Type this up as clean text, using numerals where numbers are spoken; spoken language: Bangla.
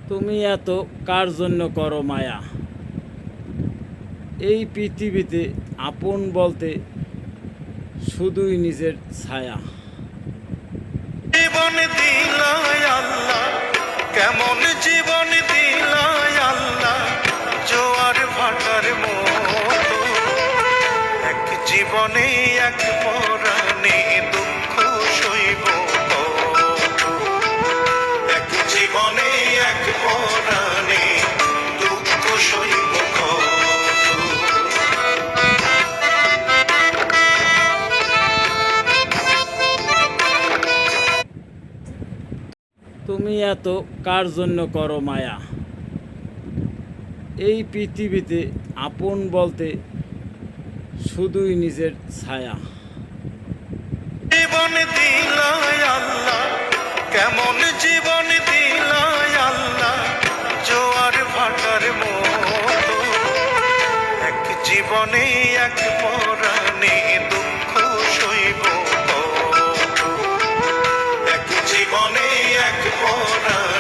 তুমি এত কার জন্য করো মায়া? এই পৃথিবীতে আপন বলতে শুধুই নিজের ছায়া। জীবন দিলাই আল্লাহ, কেমন জীবন দিলাই আল্লাহ, জোয়ার ভাটার মতো। এক জীবনে এক পরাণে দুঃখ সইব কত। এক জীবনে এক পরাণে দুঃখ সইব কত। তুমি এত কার জন্য করো মায়া? এই পৃথিবীতে আপন বলতে শুধুই নিজের ছায়া। জীবন দিলাই আল্লাহ, কেমন জীবন দিলাই আল্লাহ, জোয়ার ভাটার মতো। এক জীবনে এক পরাণে দুঃখ সইব কত। এক জীবনে এক পরাণে